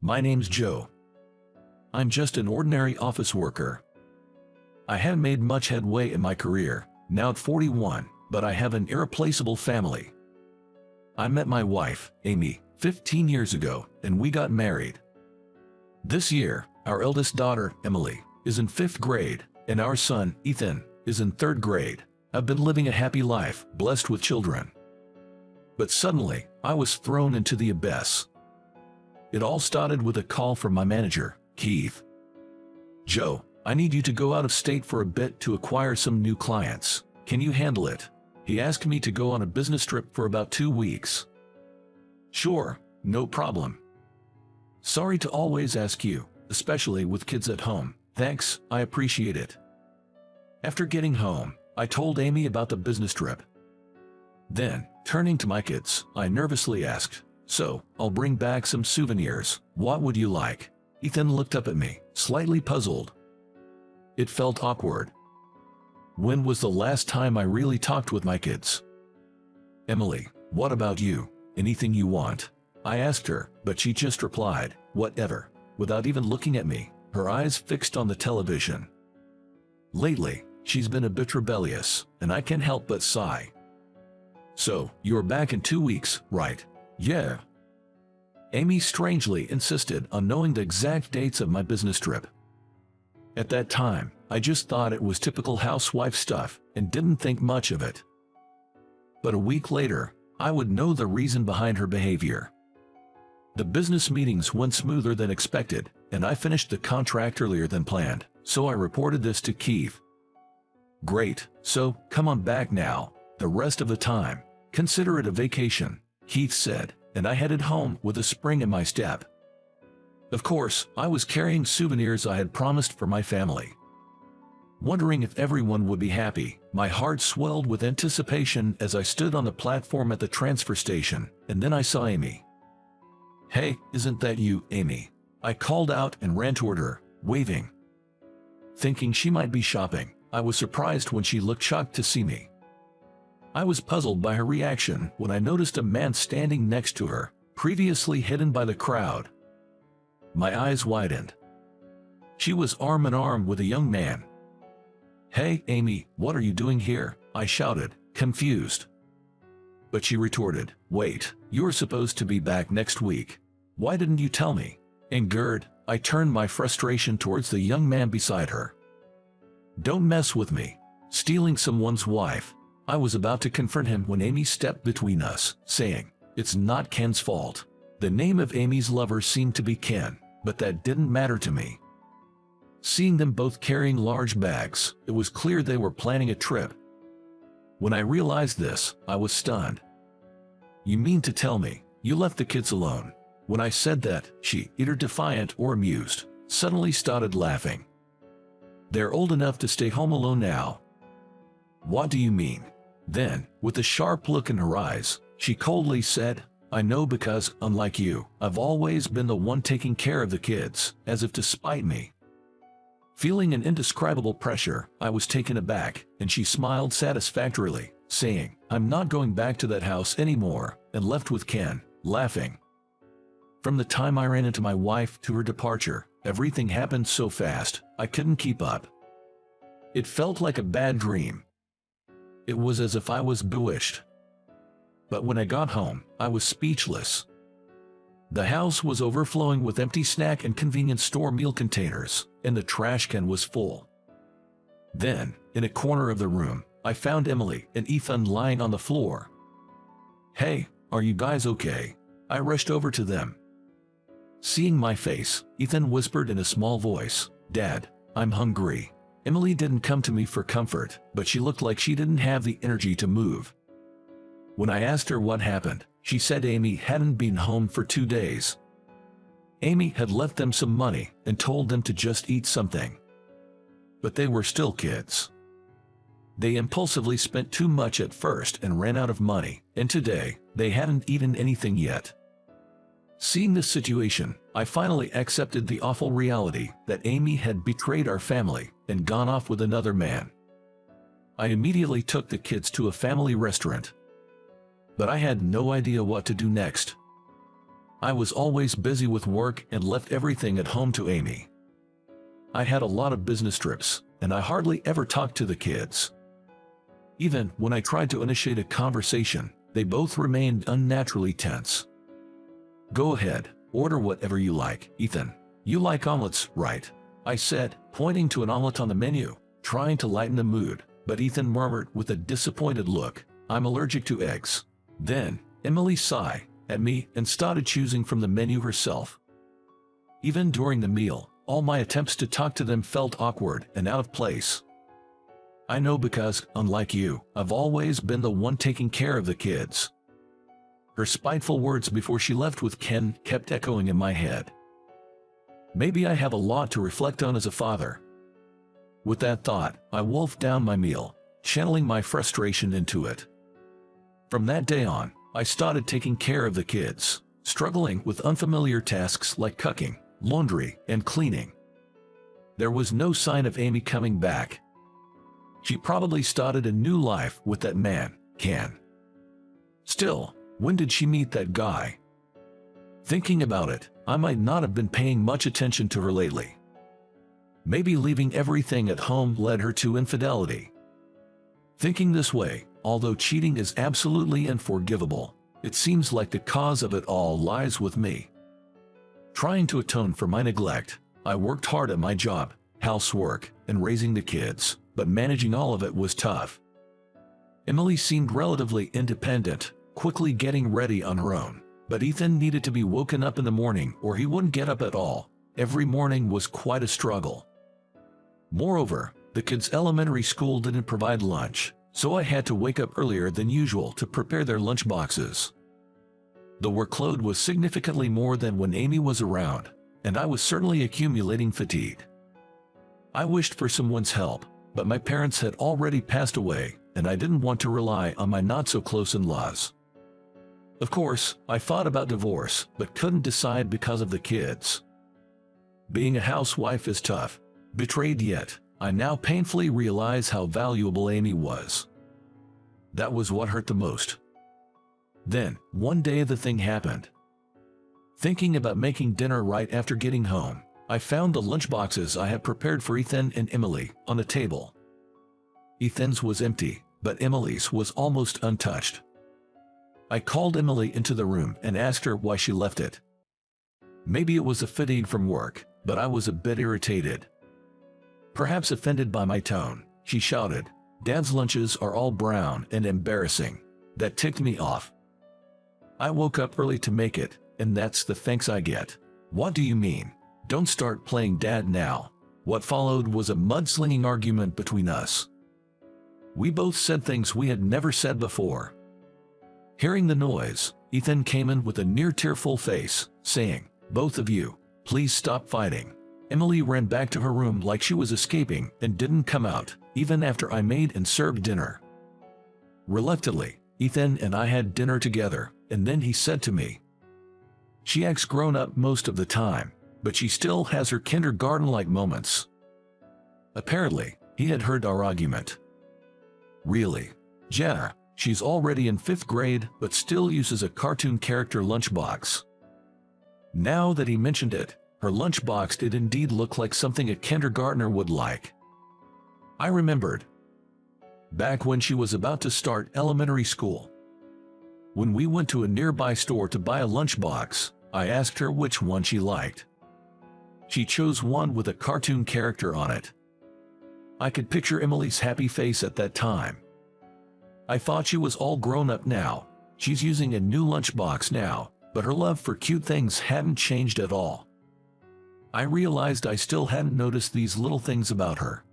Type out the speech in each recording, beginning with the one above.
My name's Joe. I'm just an ordinary office worker. I haven't made much headway in my career, now at 41, but I have an irreplaceable family. I met my wife, Amy, 15 years ago, and we got married. This year, our eldest daughter, Emily, is in 5th grade, and our son, Ethan, is in 3rd grade. I've been living a happy life, blessed with children. But suddenly, I was thrown into the abyss. It all started with a call from my manager, Keith. "Joe, I need you to go out of state for a bit to acquire some new clients. Can you handle it?" He asked me to go on a business trip for about 2 weeks. "Sure, no problem. Sorry to always ask you, especially with kids at home. Thanks, I appreciate it." After getting home, I told Amy about the business trip. Then, turning to my kids, I nervously asked, "So, I'll bring back some souvenirs. What would you like?" Ethan looked up at me, slightly puzzled. It felt awkward. When was the last time I really talked with my kids? "Emily, what about you? Anything you want?" I asked her, but she just replied, "Whatever," without even looking at me, her eyes fixed on the television. Lately, she's been a bit rebellious, and I can't help but sigh. "So, you're back in 2 weeks, right?" "Yeah." Amy strangely insisted on knowing the exact dates of my business trip. At that time, I just thought it was typical housewife stuff and didn't think much of it. But a week later, I would know the reason behind her behavior. The business meetings went smoother than expected, and I finished the contract earlier than planned, so I reported this to Keith. "Great, so come on back now. The rest of the time, consider it a vacation," Keith said, and I headed home with a spring in my step. Of course, I was carrying souvenirs I had promised for my family. Wondering if everyone would be happy, my heart swelled with anticipation as I stood on the platform at the transfer station, and then I saw Amy. "Hey, isn't that you, Amy?" I called out and ran toward her, waving. Thinking she might be shopping, I was surprised when she looked shocked to see me. I was puzzled by her reaction when I noticed a man standing next to her, previously hidden by the crowd. My eyes widened. She was arm in arm with a young man. "Hey, Amy, what are you doing here?" I shouted, confused. But she retorted, "Wait, you're supposed to be back next week. Why didn't you tell me?" Angered, I turned my frustration towards the young man beside her. "Don't mess with me. Stealing someone's wife." I was about to confront him when Amy stepped between us, saying, "It's not Ken's fault." The name of Amy's lover seemed to be Ken, but that didn't matter to me. Seeing them both carrying large bags, it was clear they were planning a trip. When I realized this, I was stunned. "You mean to tell me you left the kids alone?" When I said that, she, either defiant or amused, suddenly started laughing. "They're old enough to stay home alone now." "What do you mean?" Then, with a sharp look in her eyes, she coldly said, "I know because, unlike you, I've always been the one taking care of the kids," as if to spite me. Feeling an indescribable pressure, I was taken aback, and she smiled satisfactorily, saying, "I'm not going back to that house anymore," and left with Ken, laughing. From the time I ran into my wife to her departure, everything happened so fast, I couldn't keep up. It felt like a bad dream. It was as if I was bewitched. But when I got home, I was speechless. The house was overflowing with empty snack and convenience store meal containers, and the trash can was full. Then, in a corner of the room, I found Emily and Ethan lying on the floor. "Hey, are you guys okay?" I rushed over to them. Seeing my face, Ethan whispered in a small voice, "Dad, I'm hungry." Emily didn't come to me for comfort, but she looked like she didn't have the energy to move. When I asked her what happened, she said Amy hadn't been home for 2 days. Amy had left them some money and told them to just eat something. But they were still kids. They impulsively spent too much at first and ran out of money, and today, they hadn't eaten anything yet. Seeing this situation, I finally accepted the awful reality that Amy had betrayed our family and gone off with another man. I immediately took the kids to a family restaurant. But I had no idea what to do next. I was always busy with work and left everything at home to Amy. I had a lot of business trips, and I hardly ever talked to the kids. Even when I tried to initiate a conversation, they both remained unnaturally tense. "Go ahead, order whatever you like, Ethan. You like omelets, right?" I said, pointing to an omelet on the menu, trying to lighten the mood, but Ethan murmured with a disappointed look, "I'm allergic to eggs." Then, Emily sighed at me and started choosing from the menu herself. Even during the meal, all my attempts to talk to them felt awkward and out of place. I know because, unlike you, I've always been the one taking care of the kids. Her spiteful words before she left with Ken kept echoing in my head. Maybe I have a lot to reflect on as a father. With that thought, I wolfed down my meal, channeling my frustration into it. From that day on, I started taking care of the kids, struggling with unfamiliar tasks like cooking, laundry, and cleaning. There was no sign of Amy coming back. She probably started a new life with that man, Ken. Still, when did she meet that guy? Thinking about it, I might not have been paying much attention to her lately. Maybe leaving everything at home led her to infidelity. Thinking this way, although cheating is absolutely unforgivable, it seems like the cause of it all lies with me. Trying to atone for my neglect, I worked hard at my job, housework, and raising the kids, but managing all of it was tough. Emily seemed relatively independent, quickly getting ready on her own, but Ethan needed to be woken up in the morning or he wouldn't get up at all. Every morning was quite a struggle. Moreover, the kids' elementary school didn't provide lunch, so I had to wake up earlier than usual to prepare their lunch boxes. The workload was significantly more than when Amy was around, and I was certainly accumulating fatigue. I wished for someone's help, but my parents had already passed away, and I didn't want to rely on my not-so-close in-laws. Of course, I thought about divorce, but couldn't decide because of the kids. Being a housewife is tough. Betrayed yet, I now painfully realize how valuable Amy was. That was what hurt the most. Then, one day the thing happened. Thinking about making dinner right after getting home, I found the lunchboxes I had prepared for Ethan and Emily on the table. Ethan's was empty, but Emily's was almost untouched. I called Emily into the room and asked her why she left it. Maybe it was a fatigue from work, but I was a bit irritated. Perhaps offended by my tone, she shouted, "Dad's lunches are all brown and embarrassing." That ticked me off. I woke up early to make it, and that's the thanks I get. "What do you mean? Don't start playing dad now." What followed was a mudslinging argument between us. We both said things we had never said before. Hearing the noise, Ethan came in with a near-tearful face, saying, "Both of you, please stop fighting." Emily ran back to her room like she was escaping and didn't come out, even after I made and served dinner. Reluctantly, Ethan and I had dinner together, and then he said to me, "She acts grown up most of the time, but she still has her kindergarten-like moments." Apparently, he had heard our argument. "Really? Yeah, she's already in 5th grade but still uses a cartoon character lunchbox." Now that he mentioned it, her lunchbox did indeed look like something a kindergartner would like. I remembered. Back when she was about to start elementary school. When we went to a nearby store to buy a lunchbox, I asked her which one she liked. She chose one with a cartoon character on it. I could picture Emily's happy face at that time. I thought she was all grown up now. She's using a new lunchbox now, but her love for cute things hadn't changed at all. I realized I still hadn't noticed these little things about her.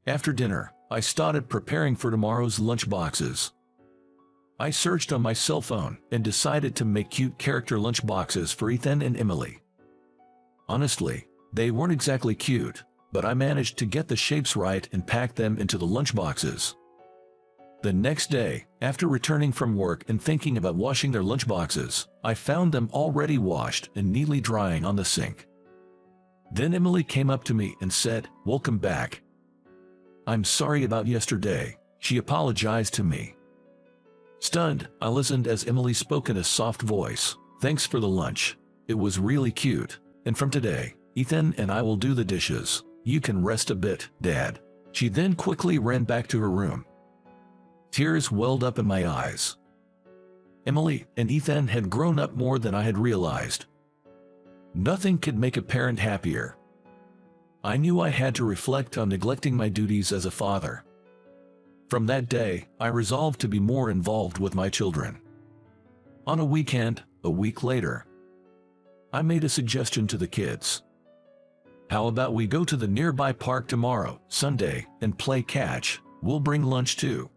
After dinner, I started preparing for tomorrow's lunchboxes. I searched on my cell phone and decided to make cute character lunchboxes for Ethan and Emily. Honestly, they weren't exactly cute, but I managed to get the shapes right and pack them into the lunchboxes. The next day, after returning from work and thinking about washing their lunchboxes, I found them already washed and neatly drying on the sink. Then Emily came up to me and said, "Welcome back. I'm sorry about yesterday," she apologized to me. Stunned, I listened as Emily spoke in a soft voice, Thanks for the lunch. It was really cute. And from today, Ethan and I will do the dishes. You can rest a bit, Dad." She then quickly ran back to her room. Tears welled up in my eyes. Emily and Ethan had grown up more than I had realized. Nothing could make a parent happier. I knew I had to reflect on neglecting my duties as a father. From that day, I resolved to be more involved with my children. On a weekend, a week later, I made a suggestion to the kids. "How about we go to the nearby park tomorrow, Sunday, and play catch? We'll bring lunch too."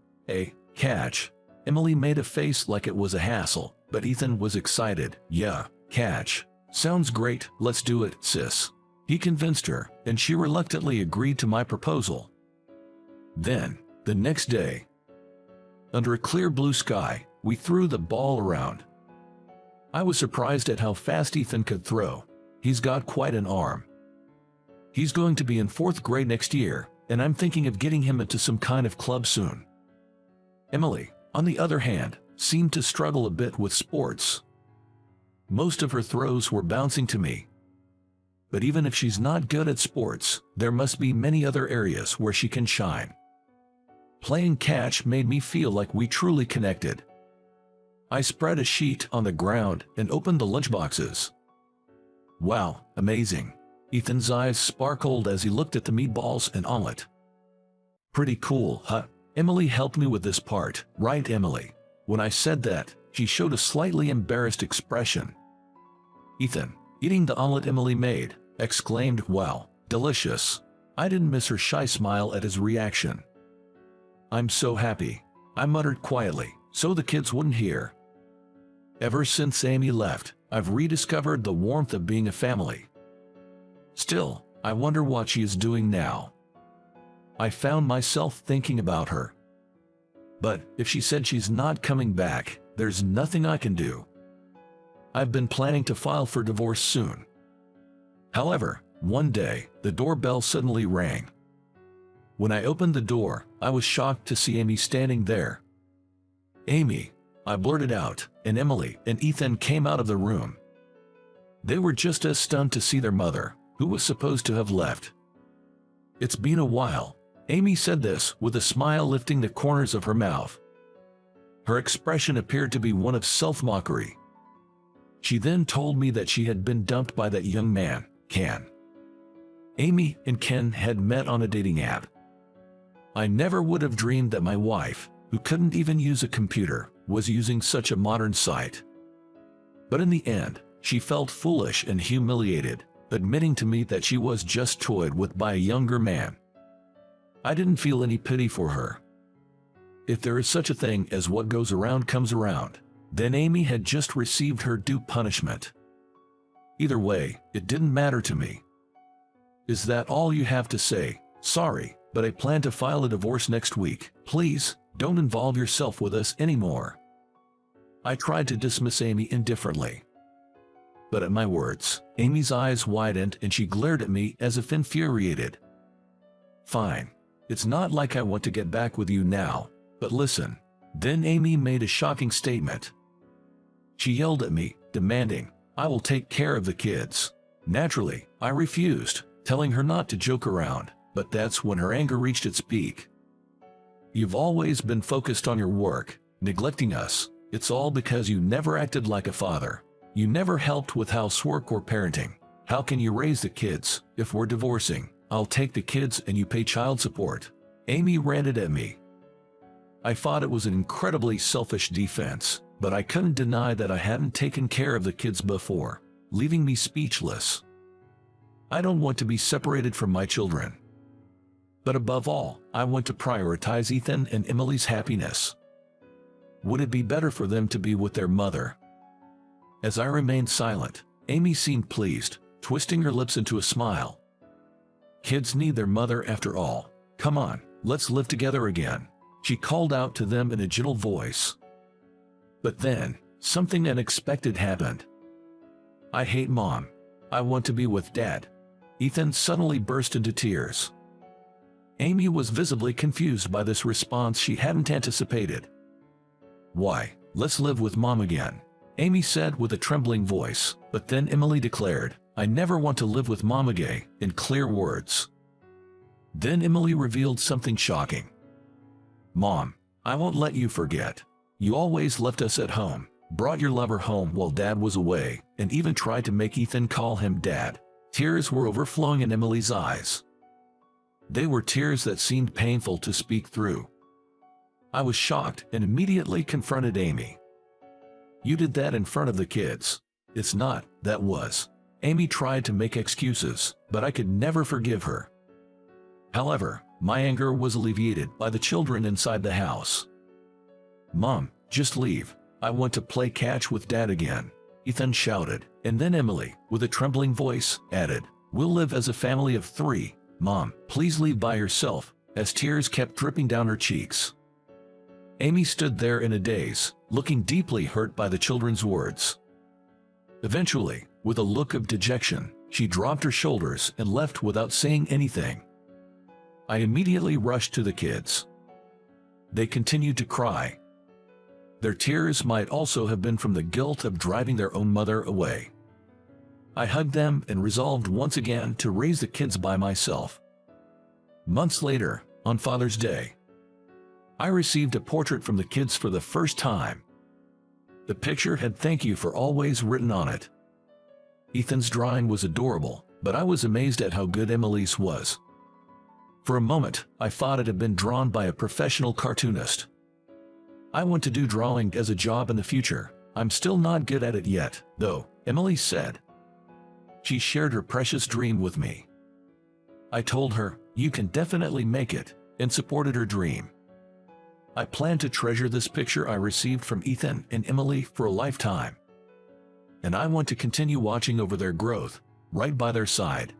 Catch? Emily made a face like it was a hassle, but Ethan was excited. "Yeah, catch. Sounds great, let's do it, sis." He convinced her, and she reluctantly agreed to my proposal. Then, the next day, under a clear blue sky, we threw the ball around. I was surprised at how fast Ethan could throw. He's got quite an arm. He's going to be in 4th grade next year, and I'm thinking of getting him into some kind of club soon. Emily, on the other hand, seemed to struggle a bit with sports. Most of her throws were bouncing to me. But even if she's not good at sports, there must be many other areas where she can shine. Playing catch made me feel like we truly connected. I spread a sheet on the ground and opened the lunchboxes. Wow, amazing. Ethan's eyes sparkled as he looked at the meatballs and omelet. Pretty cool, huh? Emily helped me with this part, right, Emily? When I said that, she showed a slightly embarrassed expression. Ethan, eating the omelet Emily made, exclaimed, "Wow, delicious." I didn't miss her shy smile at his reaction. "I'm so happy," I muttered quietly, so the kids wouldn't hear. Ever since Amy left, I've rediscovered the warmth of being a family. Still, I wonder what she is doing now. I found myself thinking about her. But if she said she's not coming back, there's nothing I can do. I've been planning to file for divorce soon. However, one day, the doorbell suddenly rang. When I opened the door, I was shocked to see Amy standing there. "Amy," I blurted out, and Emily and Ethan came out of the room. They were just as stunned to see their mother, who was supposed to have left. "It's been a while." Amy said this with a smile lifting the corners of her mouth. Her expression appeared to be one of self-mockery. She then told me that she had been dumped by that young man, Ken. Amy and Ken had met on a dating app. I never would have dreamed that my wife, who couldn't even use a computer, was using such a modern site. But in the end, she felt foolish and humiliated, admitting to me that she was just toyed with by a younger man. I didn't feel any pity for her. If there is such a thing as what goes around comes around, then Amy had just received her due punishment. Either way, it didn't matter to me. "Is that all you have to say? Sorry, but I plan to file a divorce next week. Please, don't involve yourself with us anymore." I tried to dismiss Amy indifferently. But at my words, Amy's eyes widened and she glared at me as if infuriated. "Fine. It's not like I want to get back with you now, but listen." Then Amy made a shocking statement. She yelled at me, demanding, "I will take care of the kids." Naturally, I refused, telling her not to joke around, but that's when her anger reached its peak. "You've always been focused on your work, neglecting us. It's all because you never acted like a father. You never helped with housework or parenting. How can you raise the kids if we're divorcing? I'll take the kids and you pay child support." Amy ranted at me. I thought it was an incredibly selfish defense, but I couldn't deny that I hadn't taken care of the kids before, leaving me speechless. I don't want to be separated from my children. But above all, I want to prioritize Ethan and Emily's happiness. Would it be better for them to be with their mother? As I remained silent, Amy seemed pleased, twisting her lips into a smile. "Kids need their mother after all. Come on, let's live together again," she called out to them in a gentle voice. But then, something unexpected happened. "I hate Mom. I want to be with Dad." Ethan suddenly burst into tears. Amy was visibly confused by this response she hadn't anticipated. "Why, let's live with Mom again." Amy said with a trembling voice, but then Emily declared, "I never want to live with Mom again," in clear words. Then Emily revealed something shocking. "Mom, I won't let you forget. You always left us at home, brought your lover home while Dad was away, and even tried to make Ethan call him Dad." Tears were overflowing in Emily's eyes. They were tears that seemed painful to speak through. I was shocked and immediately confronted Amy. "You did that in front of the kids." "It's not, that was." Amy tried to make excuses, but I could never forgive her. However, my anger was alleviated by the children inside the house. "Mom, just leave. I want to play catch with Dad again," Ethan shouted, and then Emily, with a trembling voice, added, "We'll live as a family of 3. Mom, please leave by yourself," as tears kept dripping down her cheeks. Amy stood there in a daze, looking deeply hurt by the children's words. Eventually, with a look of dejection, she dropped her shoulders and left without saying anything. I immediately rushed to the kids. They continued to cry. Their tears might also have been from the guilt of driving their own mother away. I hugged them and resolved once again to raise the kids by myself. Months later, on Father's Day, I received a portrait from the kids for the first time. The picture had "Thank you for always" written on it. Ethan's drawing was adorable, but I was amazed at how good Emily's was. For a moment, I thought it had been drawn by a professional cartoonist. "I want to do drawing as a job in the future. I'm still not good at it yet, though," Emily said. She shared her precious dream with me. I told her, "You can definitely make it," and supported her dream. I plan to treasure this picture I received from Ethan and Emily for a lifetime. And I want to continue watching over their growth, right by their side.